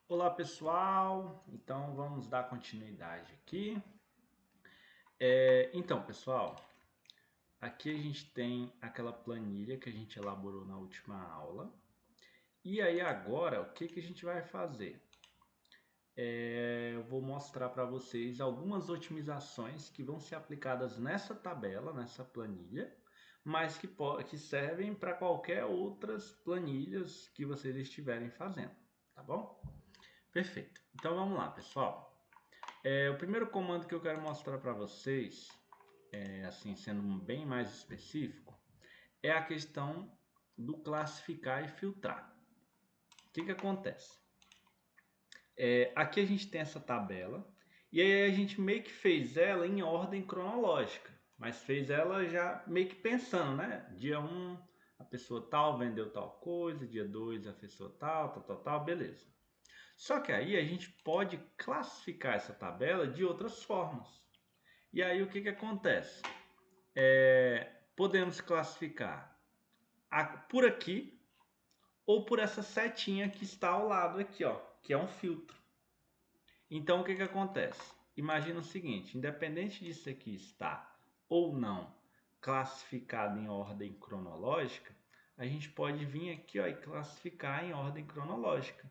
Olá pessoal, então vamos dar continuidade aqui. Então pessoal, aqui a gente tem aquela planilha que a gente elaborou na última aula. E aí agora o que a gente vai fazer? Eu vou mostrar para vocês algumas otimizações que vão ser aplicadas nessa tabela, nessa planilha, mas que servem para qualquer outras planilhas que vocês estiverem fazendo, tá bom? Perfeito. Então vamos lá pessoal. O primeiro comando que eu quero mostrar para vocês, assim sendo bem mais específico, é a questão do classificar e filtrar. O que acontece? Aqui a gente tem essa tabela e aí a gente meio que fez ela em ordem cronológica, mas fez ela já meio que pensando, né? Dia 1 a pessoa tal vendeu tal coisa, dia 2 a pessoa tal, beleza. Só que aí a gente pode classificar essa tabela de outras formas. E aí o que acontece? Podemos classificar por aqui ou por essa setinha que está ao lado aqui, ó, que é um filtro. Então o que acontece? Imagina o seguinte, independente disso aqui estar ou não classificado em ordem cronológica, a gente pode vir aqui, ó, e classificar em ordem cronológica.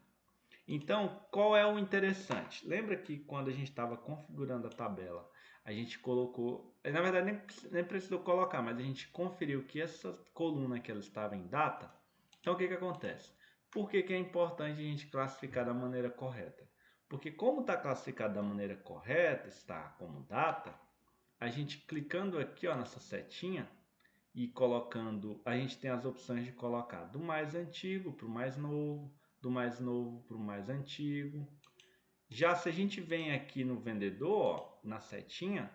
Então, qual é o interessante? Lembra que quando a gente estava configurando a tabela, a gente colocou, na verdade nem precisou colocar, mas a gente conferiu que essa coluna que ela estava em data. Então, o que acontece? Por que é importante a gente classificar da maneira correta? Porque como está classificado da maneira correta, está como data, a gente clicando aqui, ó, nessa setinha e colocando, a gente tem as opções de colocar do mais antigo para o mais novo, do mais novo para o mais antigo. Já se a gente vem aqui no vendedor, ó, na setinha,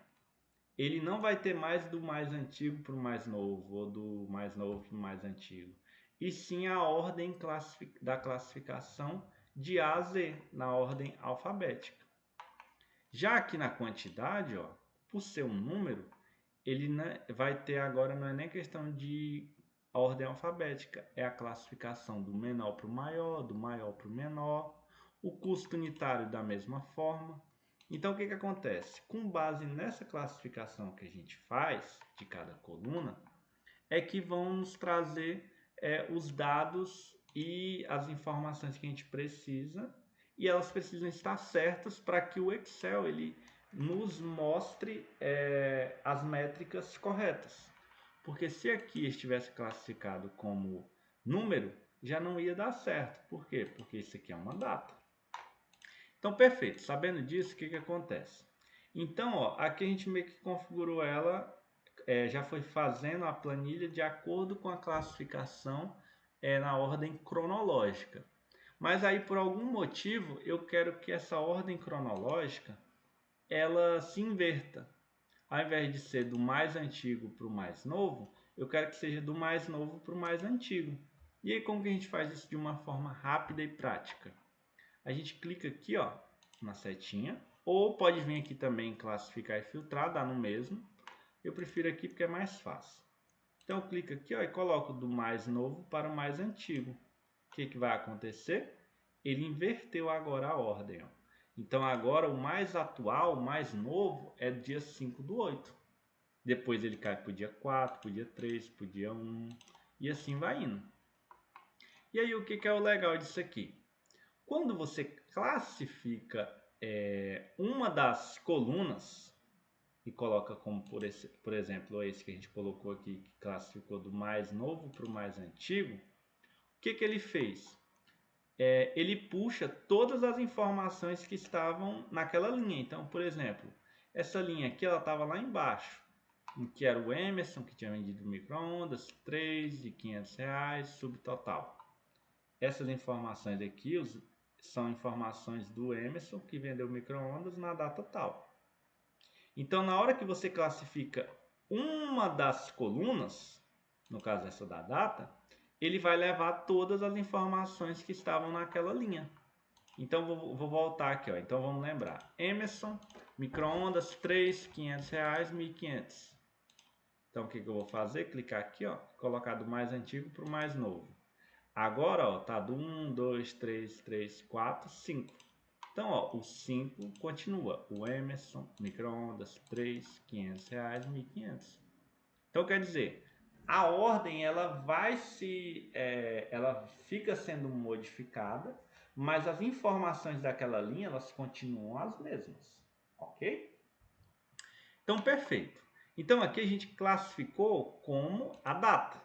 ele não vai ter mais do mais antigo para o mais novo, ou do mais novo para o mais antigo. E sim a ordem da classificação de A a Z, na ordem alfabética. Já aqui na quantidade, ó, por ser um número, ele vai ter agora, não é nem questão de ordem alfabética, é a classificação do menor para o maior, do maior para o menor, o custo unitário da mesma forma. Então o que acontece? Com base nessa classificação que a gente faz de cada coluna, é que vão nos trazer os dados e as informações que a gente precisa, e elas precisam estar certas para que o Excel ele nos mostre as métricas corretas. Porque se aqui estivesse classificado como número, já não ia dar certo. Por quê? Porque isso aqui é uma data. Então, perfeito. Sabendo disso, o que acontece? Então, ó, aqui a gente meio que configurou ela, já foi fazendo a planilha de acordo com a classificação na ordem cronológica. Mas aí, por algum motivo, eu quero que essa ordem cronológica ela se inverta. Ao invés de ser do mais antigo para o mais novo, eu quero que seja do mais novo para o mais antigo. E aí, como que a gente faz isso de uma forma rápida e prática? A gente clica aqui, ó, na setinha, ou pode vir aqui também em classificar e filtrar, dá no mesmo. Eu prefiro aqui porque é mais fácil. Então, eu clico aqui, ó, e coloco do mais novo para o mais antigo. O que vai acontecer? Ele inverteu agora a ordem, ó. Então, agora o mais atual, o mais novo, é dia 5/8. Depois ele cai para o dia 4, para o dia 3, para o dia 1, e assim vai indo. E aí, o que é o legal disso aqui? Quando você classifica uma das colunas e coloca como, por exemplo, esse que a gente colocou aqui, que classificou do mais novo para o mais antigo, o que ele fez? Ele puxa todas as informações que estavam naquela linha. Então, por exemplo, essa linha aqui ela estava lá embaixo, que era o Emerson, que tinha vendido micro-ondas, 3 de R$ 500, subtotal. Essas informações aqui são informações do Emerson, que vendeu micro-ondas na data tal. Então, na hora que você classifica uma das colunas, no caso essa da data, ele vai levar todas as informações que estavam naquela linha. Então, vou voltar aqui, ó. Então, vamos lembrar. Emerson, micro-ondas, 3, R$ 500, 1.500. Então, o que eu vou fazer? Clicar aqui, ó, colocar do mais antigo para o mais novo. Agora, ó, tá do 1, 2, 3, 4, 5. Então, ó, o 5 continua. O Emerson, micro-ondas, 3, R$ 500, 1.500. Então, quer dizer, a ordem ela fica sendo modificada, mas as informações daquela linha elas continuam as mesmas, ok? Então, perfeito. Então, aqui a gente classificou como a data.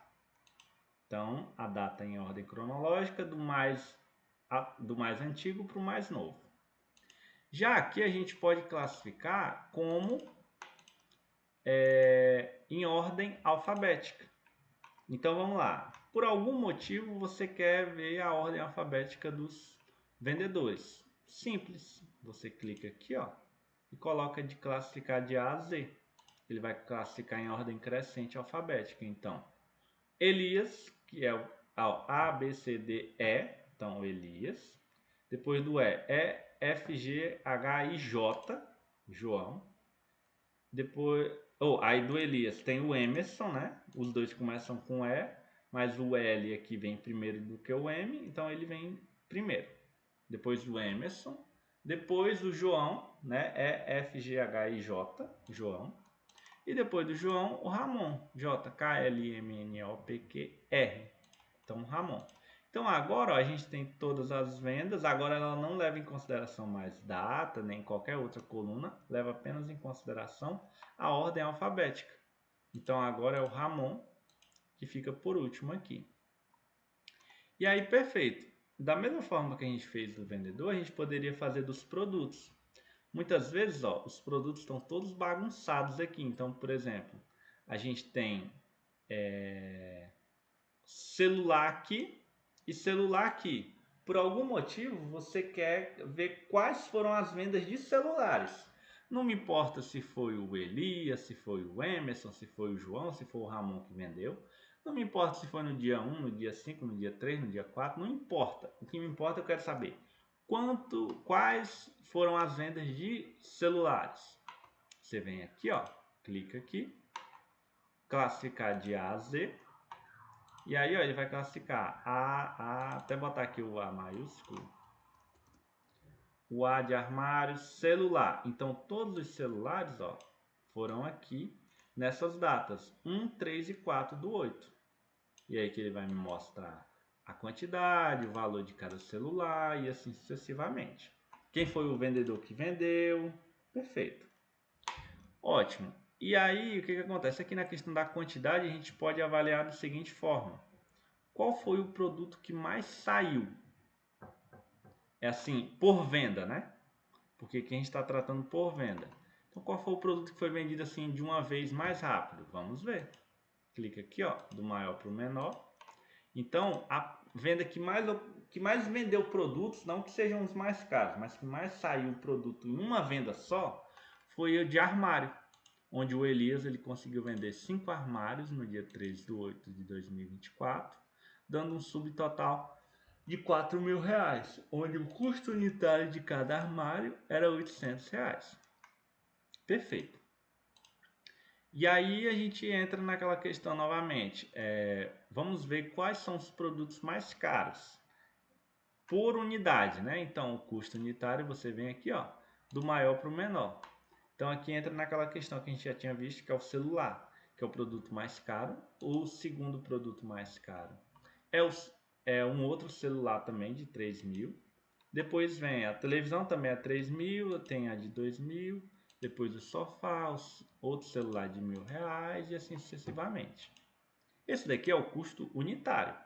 Então, a data em ordem cronológica do mais antigo para o mais novo. Já aqui a gente pode classificar como em ordem alfabética. Então vamos lá. Por algum motivo você quer ver a ordem alfabética dos vendedores. Simples. Você clica aqui, ó, e coloca de classificar de A a Z. Ele vai classificar em ordem crescente alfabética. Então, Elias, que é o A, B, C, D, E. Então, Elias. Depois do E, F, G, H, I, J. João. Depois, aí do Elias tem o Emerson, né? Os dois começam com E, mas o L aqui vem primeiro do que o M, então ele vem primeiro. Depois o Emerson, depois o João, né? F, G, H, I, J, João. E depois do João, o Ramon, J, K, L, M, N, O, P, Q, R. Então, Ramon. Então, agora ó, a gente tem todas as vendas. Agora ela não leva em consideração mais data, nem qualquer outra coluna. Leva apenas em consideração a ordem alfabética. Então, agora é o Ramon que fica por último aqui. E aí, perfeito. Da mesma forma que a gente fez do vendedor, a gente poderia fazer dos produtos. Muitas vezes, ó, os produtos estão todos bagunçados aqui. Então, por exemplo, a gente tem celular aqui e celular aqui. Por algum motivo, você quer ver quais foram as vendas de celulares. Não me importa se foi o Elias, se foi o Emerson, se foi o João, se foi o Ramon que vendeu. Não me importa se foi no dia 1, no dia 5, no dia 3, no dia 4. Não importa. O que me importa eu quero saber quais foram as vendas de celulares. Você vem aqui, ó, clica aqui, classificar de A a Z. E aí, ó, ele vai classificar até botar aqui o A maiúsculo. O A de armário, celular. Então, todos os celulares, ó, foram aqui nessas datas, 1, 3 e 4 do 8. E aí que ele vai me mostrar a quantidade, o valor de cada celular e assim sucessivamente. Quem foi o vendedor que vendeu? Perfeito. Ótimo. E aí, o que acontece? Aqui na questão da quantidade, a gente pode avaliar da seguinte forma. Qual foi o produto que mais saiu? É assim, por venda, né? Porque aqui a gente está tratando por venda. Então, qual foi o produto que foi vendido assim de uma vez mais rápido? Vamos ver. Clica aqui, ó, do maior para o menor. Então, a venda que mais vendeu produtos, não que sejam os mais caros, mas que mais saiu produto em uma venda só, foi o de armário, onde o Elias ele conseguiu vender 5 armários no dia 3 de 8 de 2024, dando um subtotal de R$ 4.000, onde o custo unitário de cada armário era R$ 800. Perfeito. E aí a gente entra naquela questão novamente. Vamos ver quais são os produtos mais caros por unidade, né? Então o custo unitário você vem aqui, ó, do maior para o menor. Então aqui entra naquela questão que a gente já tinha visto, que é o celular, que é o produto mais caro. O segundo produto mais caro é um outro celular também de 3.000. Depois vem a televisão também é 3.000, tem a de 2.000. Depois o sofá, outro celular de R$ 1.000 e assim sucessivamente. Esse daqui é o custo unitário.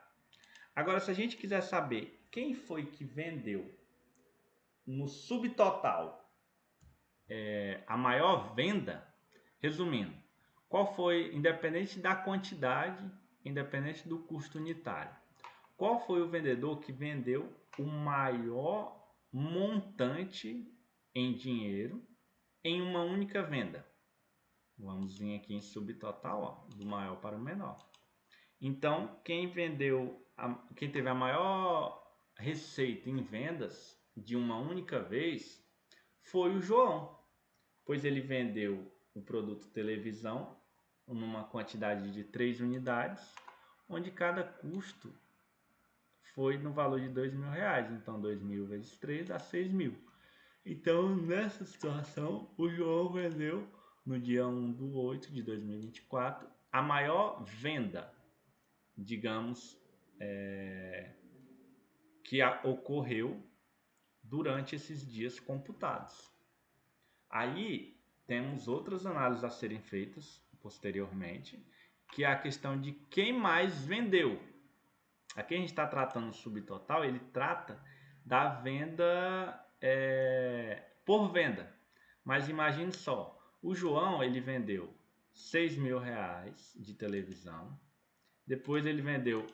Agora, se a gente quiser saber quem foi que vendeu no subtotal a maior venda, resumindo, qual foi, independente da quantidade, independente do custo unitário, qual foi o vendedor que vendeu o maior montante em dinheiro em uma única venda? Vamos vir aqui em subtotal, ó, do maior para o menor. Então, quem teve a maior receita em vendas de uma única vez foi o João, pois ele vendeu o produto televisão numa quantidade de 3 unidades, onde cada custo foi no valor de R$ 2.000. Então 2.000 vezes 3 dá 6.000. Então nessa situação o João vendeu no dia 1/8 de 2024 a maior venda, digamos, que ocorreu durante esses dias computados. Aí temos outras análises a serem feitas posteriormente, que é a questão de quem mais vendeu. Aqui a gente está tratando o subtotal, ele trata da venda por venda. Mas imagine só, o João ele vendeu R$ 6.000 de televisão, depois ele vendeu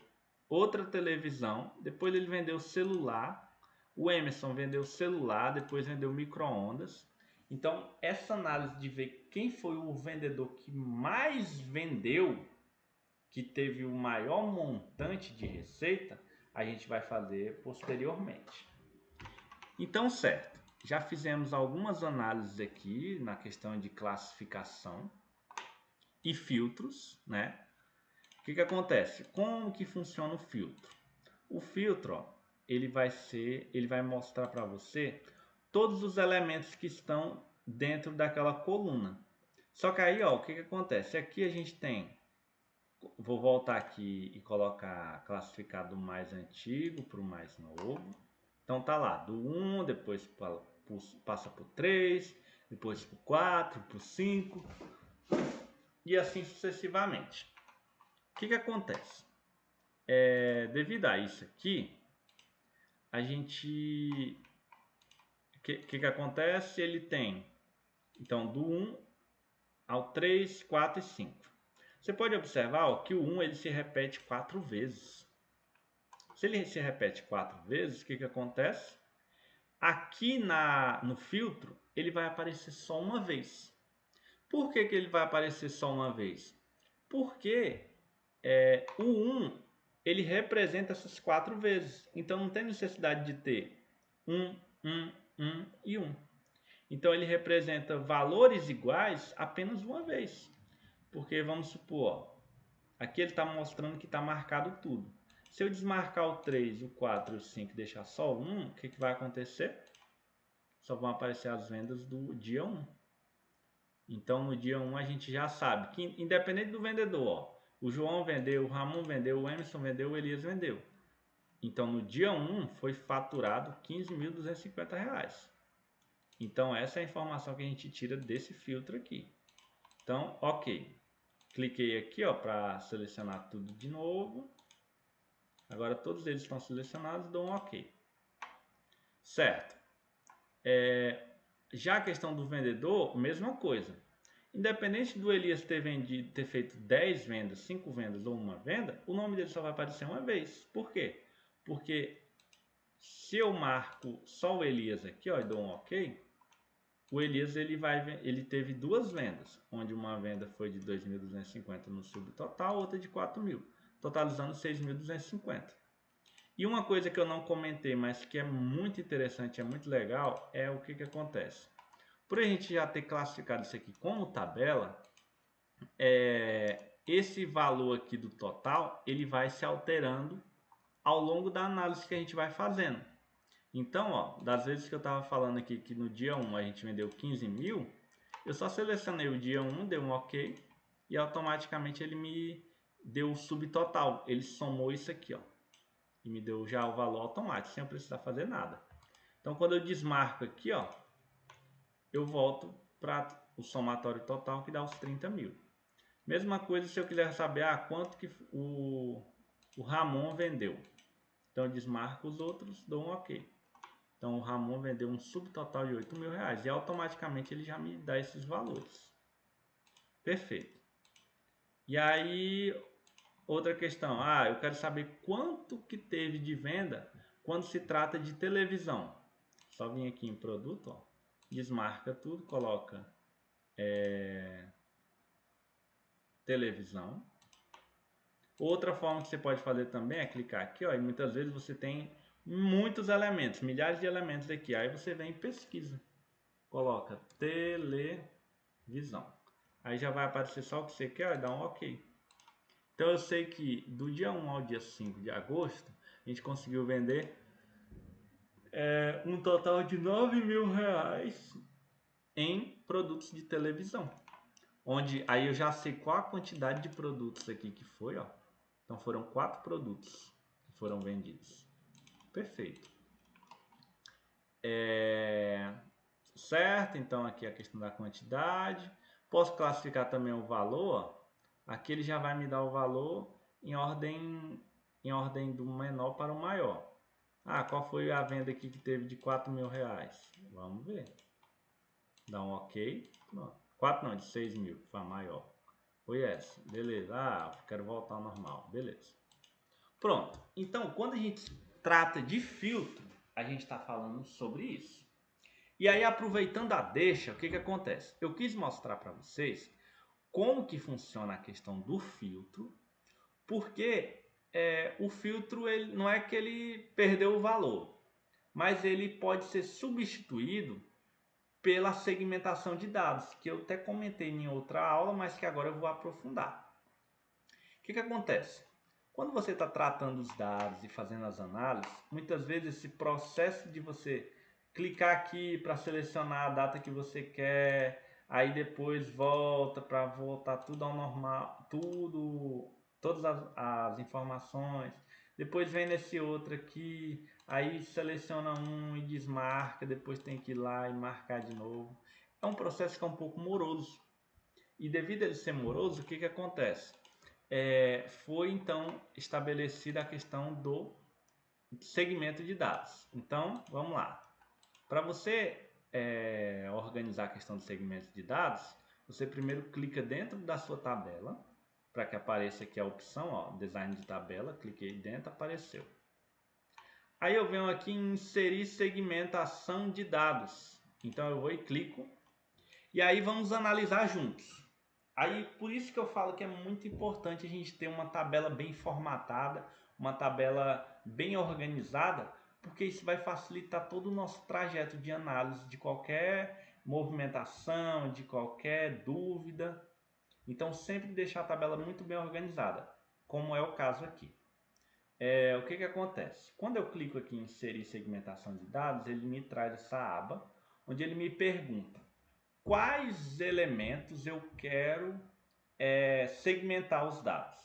outra televisão, depois ele vendeu celular, o Emerson vendeu celular, depois vendeu micro-ondas. Então, essa análise de ver quem foi o vendedor que mais vendeu, que teve o maior montante de receita, a gente vai fazer posteriormente. Então, certo, já fizemos algumas análises aqui na questão de classificação e filtros, né? O que acontece? Como que funciona o filtro? O filtro, ó, ele vai mostrar para você todos os elementos que estão dentro daquela coluna. Só que aí, ó, o que acontece? Aqui a gente tem, vou voltar aqui e colocar classificado do mais antigo para o mais novo. Então tá lá, do 1, depois passa para o 3, depois para o 4, para o 5 e assim sucessivamente. O que acontece? Devido a isso aqui, a gente... O que acontece? Ele tem, então, do 1 ao 3, 4 e 5. Você pode observar, ó, que o 1 ele se repete 4 vezes. Se ele se repete 4 vezes, o que acontece? Aqui no filtro, ele vai aparecer só uma vez. Por que ele vai aparecer só uma vez? Porque o 1 ele representa essas 4 vezes. Então não tem necessidade de ter 1, 1, 1 e 1. Então ele representa valores iguais apenas uma vez. Porque vamos supor, ó, aqui ele está mostrando que está marcado tudo. Se eu desmarcar o 3, o 4 e o 5 e deixar só o 1, o que vai acontecer? Só vão aparecer as vendas do dia 1. Então no dia 1 a gente já sabe que, independente do vendedor, ó, o João vendeu, o Ramon vendeu, o Emerson vendeu, o Elias vendeu. Então no dia 1 foi faturado R$ 15.250. Então essa é a informação que a gente tira desse filtro aqui. Então, ok. Cliquei aqui para selecionar tudo de novo. Agora todos eles estão selecionados, dou um ok. Certo. Já a questão do vendedor, mesma coisa. Independente do Elias ter feito 10 vendas, 5 vendas ou uma venda, o nome dele só vai aparecer uma vez. Por quê? Porque se eu marco só o Elias aqui, ó, e dou um ok, o Elias ele teve 2 vendas, onde uma venda foi de 2.250 no subtotal, outra de 4.000, totalizando 6.250. E uma coisa que eu não comentei, mas que é muito interessante, é muito legal, é o que acontece. Por a gente já ter classificado isso aqui como tabela, esse valor aqui do total, ele vai se alterando ao longo da análise que a gente vai fazendo. Então, ó, das vezes que eu estava falando aqui que no dia 1 a gente vendeu 15.000, eu só selecionei o dia 1, dei um ok, e automaticamente ele me deu o subtotal. Ele somou isso aqui, ó, e me deu já o valor automático, sem eu precisar fazer nada. Então, quando eu desmarco aqui, ó, eu volto para o somatório total, que dá os 30.000. Mesma coisa se eu quiser saber quanto que o Ramon vendeu. Então, eu desmarco os outros, dou um ok. Então o Ramon vendeu um subtotal de R$ 8.000 e automaticamente ele já me dá esses valores. Perfeito. E aí, outra questão. Eu quero saber quanto que teve de venda quando se trata de televisão. Só vim aqui em produto, ó, desmarca tudo, coloca televisão. Outra forma que você pode fazer também é clicar aqui, ó, e muitas vezes você tem muitos elementos, milhares de elementos aqui. Aí você vem e pesquisa. Coloca televisão. Aí já vai aparecer só o que você quer e dá um ok. Então eu sei que do dia 1 ao dia 5 de agosto, a gente conseguiu vender um total de R$ 9.000 em produtos de televisão. Onde aí eu já sei qual a quantidade de produtos aqui que foi, ó. Então foram 4 produtos que foram vendidos. Perfeito. Certo, então aqui a questão da quantidade. Posso classificar também o valor, ó. Aqui ele já vai me dar o valor em ordem do menor para o maior. Ah, qual foi a venda aqui que teve de R$ 4.000? Vamos ver. Dá um ok. Pronto. 4 não, de 6.000, foi a maior. Foi essa, beleza. Ah, quero voltar ao normal, beleza. Pronto, então quando a gente trata de filtro, a gente está falando sobre isso. E aí, aproveitando a deixa, o que acontece? Eu quis mostrar para vocês como que funciona a questão do filtro, porque o filtro ele, não é que ele perdeu o valor, mas ele pode ser substituído pela segmentação de dados, que eu até comentei em outra aula, mas que agora eu vou aprofundar. O que acontece? Quando você está tratando os dados e fazendo as análises, muitas vezes esse processo de você clicar aqui para selecionar a data que você quer, aí depois volta para voltar tudo ao normal, todas as informações, depois vem nesse outro aqui, aí seleciona um e desmarca, depois tem que ir lá e marcar de novo. É um processo que é um pouco moroso. E devido a ele ser moroso, o que acontece? Foi então estabelecida a questão do segmento de dados. Então, vamos lá. Para você organizar a questão do segmento de dados, você primeiro clica dentro da sua tabela, para que apareça aqui a opção, ó, design de tabela, cliquei dentro, apareceu. Aí eu venho aqui em inserir segmentação de dados. Então eu vou e clico, e aí vamos analisar juntos. Aí, por isso que eu falo que é muito importante a gente ter uma tabela bem formatada, uma tabela bem organizada, porque isso vai facilitar todo o nosso trajeto de análise de qualquer movimentação, de qualquer dúvida. Então, sempre deixar a tabela muito bem organizada, como é o caso aqui. O que acontece? Quando eu clico aqui em inserir segmentação de dados, ele me traz essa aba, onde ele me pergunta quais elementos eu quero segmentar os dados.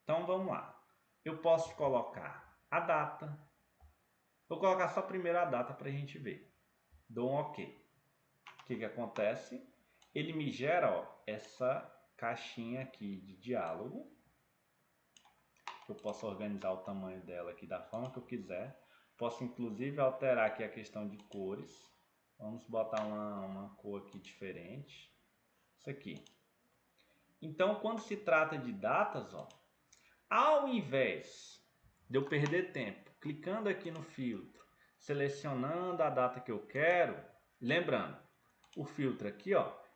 Então vamos lá. Eu posso colocar a data. Vou colocar só primeiro a data para a gente ver. Dou um OK. O que acontece? Ele me gera essa caixinha aqui de diálogo. Eu posso organizar o tamanho dela aqui da forma que eu quiser. Posso inclusive alterar aqui a questão de cores. Vamos botar uma cor aqui diferente. Isso aqui. Então, quando se trata de datas, ao invés de eu perder tempo clicando aqui no filtro, selecionando a data que eu quero, lembrando, o filtro aqui,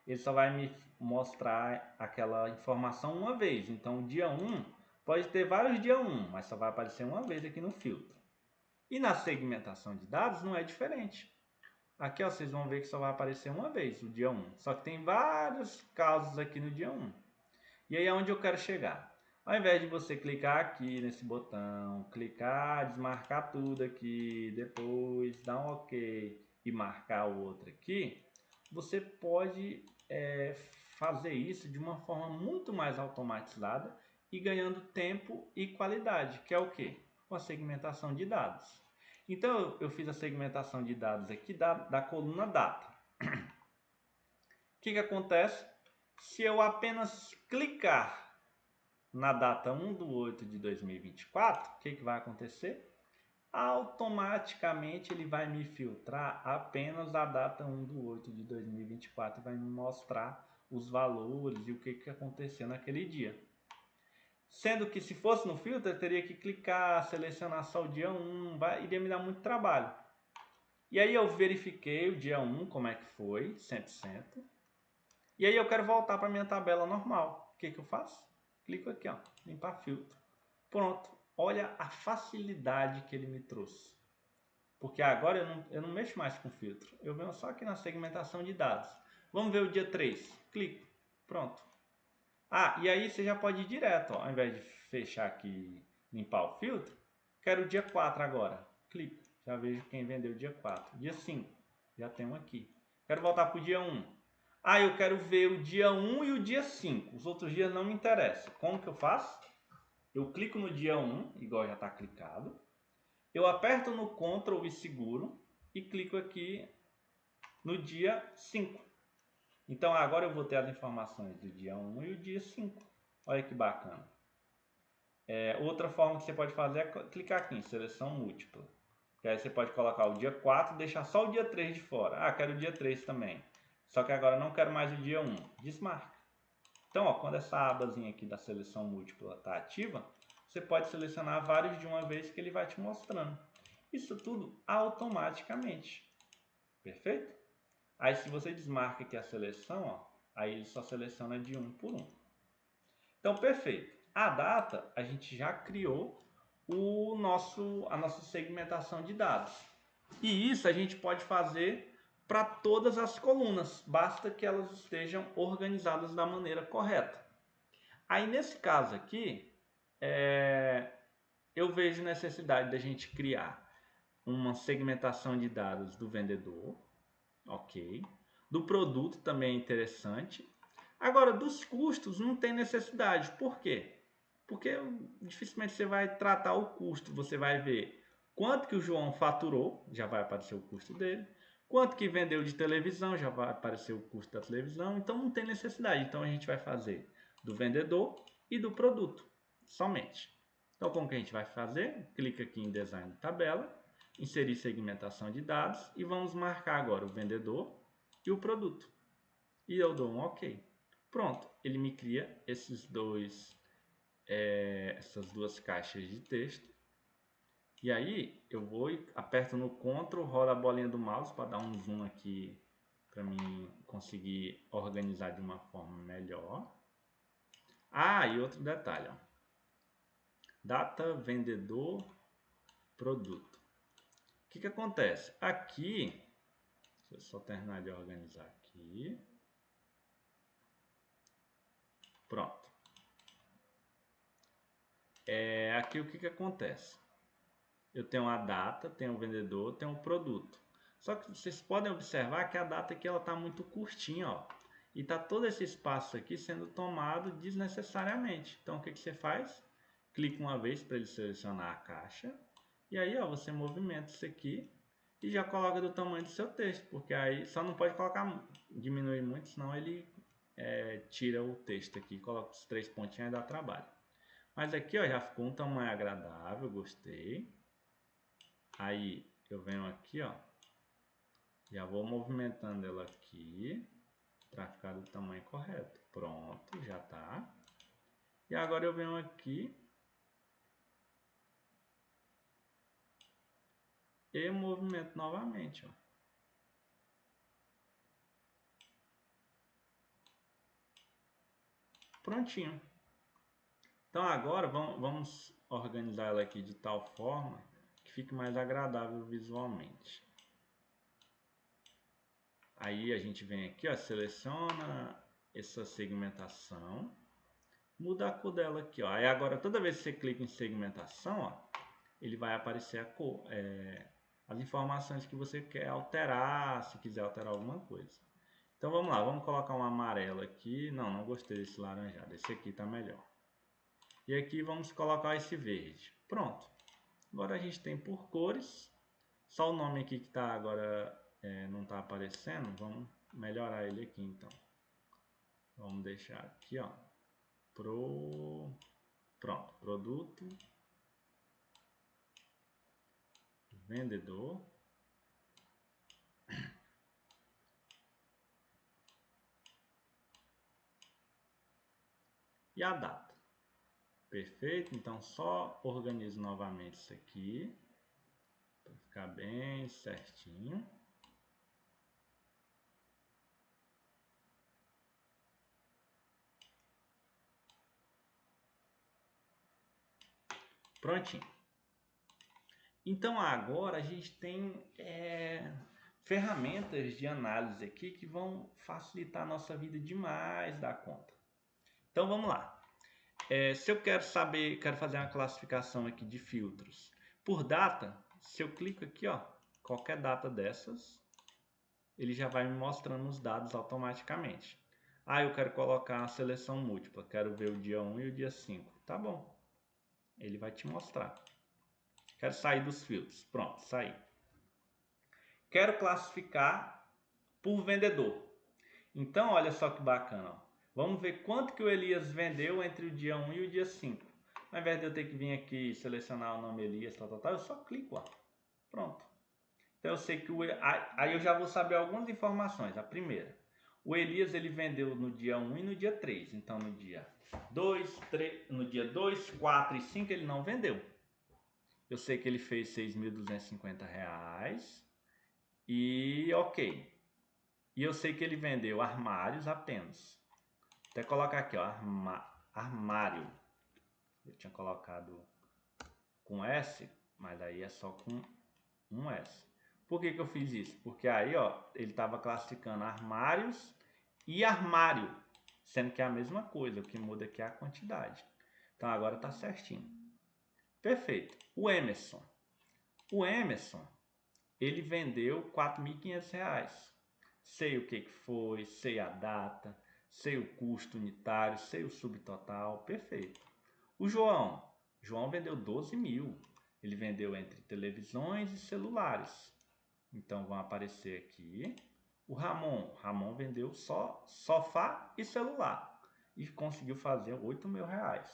ele só vai me mostrar aquela informação uma vez. Então, dia 1 pode ter vários dia 1, mas só vai aparecer uma vez aqui no filtro. E na segmentação de dados não é diferente. Aqui vocês vão ver que só vai aparecer uma vez o dia 1. Só que tem vários casos aqui no dia 1. E aí é onde eu quero chegar. Ao invés de você clicar aqui nesse botão, clicar, desmarcar tudo aqui, depois dar um OK e marcar o outro aqui, você pode fazer isso de uma forma muito mais automatizada e ganhando tempo e qualidade, que é o quê? Com a segmentação de dados. Então eu fiz a segmentação de dados aqui da coluna data. O que acontece? Se eu apenas clicar na data 1/8 de 2024, o que vai acontecer? Automaticamente ele vai me filtrar apenas a data 1/8 de 2024 e vai me mostrar os valores e o que aconteceu naquele dia. Sendo que se fosse no filtro, eu teria que clicar, selecionar só o dia 1, iria me dar muito trabalho. E aí eu verifiquei o dia 1, como é que foi, 100%. E aí eu quero voltar para minha tabela normal. O que eu faço? Clico aqui, limpar filtro. Pronto. Olha a facilidade que ele me trouxe. Porque agora eu não mexo mais com filtro. Eu venho só aqui na segmentação de dados. Vamos ver o dia 3. Clico. Pronto. E aí você já pode ir direto. Ao invés de fechar aqui, limpar o filtro, Quero o dia 4 agora. Clico. Já vejo quem vendeu dia 4. Dia 5. Já tem um aqui. Quero voltar para o dia 1. Ah, eu quero ver o dia 1 e o dia 5. Os outros dias não me interessam. Como que eu faço? Eu clico no dia 1, igual já está clicado. Eu aperto no Ctrl e seguro. E clico aqui no dia 5. Então agora eu vou ter as informações do dia 1 e o dia 5. Olha que bacana. Outra forma que você pode fazer é clicar aqui em seleção múltipla. Que aí você pode colocar o dia 4 e deixar só o dia 3 de fora. Ah, quero o dia 3 também. Só que agora não quero mais o dia 1. Desmarca. Então, ó, quando essa abazinha aqui da seleção múltipla está ativa, você pode selecionar vários de uma vez que ele vai te mostrando. Isso tudo automaticamente. Perfeito? Aí se você desmarca aqui a seleção, ó, aí ele só seleciona de um por um. Então, perfeito. A data, a gente já criou a nossa segmentação de dados. E isso a gente pode fazer para todas as colunas, basta que elas estejam organizadas da maneira correta. Aí nesse caso aqui, eu vejo necessidade da gente criar uma segmentação de dados do vendedor, ok. Do produto também é interessante. Agora, dos custos não tem necessidade. Por quê? Porque dificilmente você vai tratar o custo. Você vai ver quanto que o João faturou, já vai aparecer o custo dele. Quanto que vendeu de televisão, já vai aparecer o custo da televisão. Então não tem necessidade. Então a gente vai fazer do vendedor e do produto, somente. Então como que a gente vai fazer? Clica aqui em design de tabela, inserir segmentação de dados e vamos marcar agora o vendedor e o produto. E eu dou um OK. Pronto, ele me cria essas duas caixas de texto. E aí eu vou e aperto no Ctrl, rodo a bolinha do mouse para dar um zoom aqui para mim conseguir organizar de uma forma melhor. Ah, e outro detalhe, ó. Data, vendedor, produto. O que acontece? Aqui, deixa eu só terminar de organizar aqui. Pronto. Aqui o que acontece? Eu tenho a data, tenho o vendedor, tenho o produto. Só que vocês podem observar que a data aqui ela está muito curtinha, ó. E está todo esse espaço aqui sendo tomado desnecessariamente. Então o que você faz? Clica uma vez para ele selecionar a caixa. E aí ó, você movimenta isso aqui e já coloca do tamanho do seu texto. Porque aí só não pode colocar, diminuir muito, senão ele tira o texto aqui. Coloca os 3 pontinhos e dá trabalho. Mas aqui ó, já ficou um tamanho agradável, gostei. Aí eu venho aqui ó, já vou movimentando ela aqui para ficar do tamanho correto. Pronto, já tá. E agora eu venho aqui e movimento novamente, ó. Prontinho. Então agora vamos organizar ela aqui de tal forma que fique mais agradável visualmente. Aí a gente vem aqui, ó, seleciona essa segmentação, muda a cor dela aqui, ó. Aí agora toda vez que você clica em segmentação, ó, ele vai aparecer a cor, as informações que você quer alterar, se quiser alterar alguma coisa. Então vamos lá, vamos colocar um amarelo aqui. Não gostei desse laranjado, esse aqui tá melhor. E aqui vamos colocar esse verde. Pronto. Agora a gente tem por cores. Só o nome aqui que tá agora não está aparecendo. Vamos melhorar ele aqui então. Vamos deixar aqui, ó. Pronto. Produto. Vendedor. E a data. Perfeito. Então só organizo novamente isso aqui. Para ficar bem certinho. Prontinho. Então agora a gente tem ferramentas de análise aqui que vão facilitar a nossa vida demais da conta. Então vamos lá. Se eu quero fazer uma classificação aqui de filtros, Por data, se eu clico aqui, ó, qualquer data dessas, ele já vai me mostrando os dados automaticamente. Ah, eu quero colocar a seleção múltipla, quero ver o dia 1 e o dia 5. Tá bom, ele vai te mostrar. Quero sair dos filtros, pronto, saí. Quero classificar por vendedor. Então, olha só que bacana, ó. Vamos ver quanto que o Elias vendeu entre o dia 1 e o dia 5. Ao invés de eu ter que vir aqui selecionar o nome Elias, eu só clico, ó. Pronto. Então eu sei que aí eu já vou saber algumas informações. A primeira, o Elias ele vendeu no dia 1 e no dia 3. Então no dia 2, 4 e 5 ele não vendeu. Eu sei que ele fez R$6.250 e ok. E eu sei que ele vendeu armários apenas. Até colocar aqui, ó, armário. Eu tinha colocado com S, mas aí é só com um S. Por que que eu fiz isso? Porque aí, ó, ele estava classificando armários e armário, sendo que é a mesma coisa, o que muda aqui é a quantidade. Então agora tá certinho. Perfeito. O Emerson, ele vendeu R$4.500. Sei o que foi, sei a data, sei o custo unitário, sei o subtotal, perfeito. O João vendeu 12 mil. Ele vendeu entre televisões e celulares. Então vão aparecer aqui. O Ramon vendeu só sofá e celular. E conseguiu fazer R$8.000.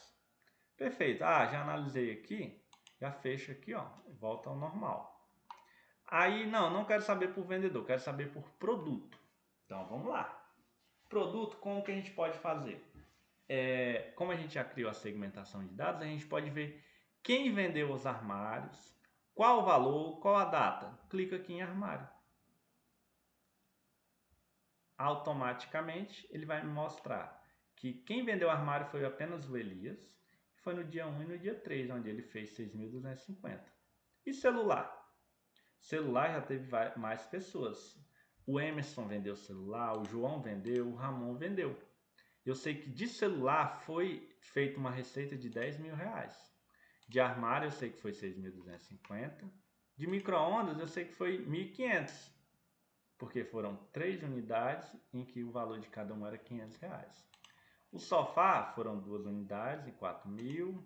Perfeito. Ah, já analisei aqui. Já fecho aqui, ó. Volta ao normal. Aí, não quero saber por vendedor. Quero saber por produto. Então, vamos lá. Produto, como que a gente pode fazer? Como a gente já criou a segmentação de dados, a gente pode ver quem vendeu os armários, qual o valor, qual a data. Clica aqui em armário. Automaticamente ele vai me mostrar que quem vendeu o armário foi apenas o Elias, foi no dia 1 e no dia 3, onde ele fez 6.250. E celular? Celular já teve mais pessoas. O Emerson vendeu celular, o João vendeu, o Ramon vendeu. Eu sei que de celular foi feita uma receita de R$10.000. De armário eu sei que foi 6.250. De micro-ondas eu sei que foi 1.500. Porque foram 3 unidades em que o valor de cada um era R$500. O sofá foram 2 unidades e 4.000.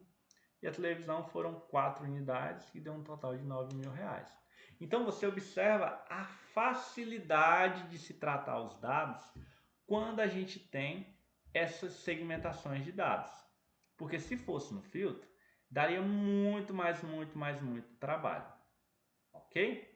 E a televisão foram 4 unidades e deu um total de R$9.000. Então você observa a facilidade de se tratar os dados quando a gente tem essas segmentações de dados. Porque se fosse no filtro, daria muito trabalho. Ok?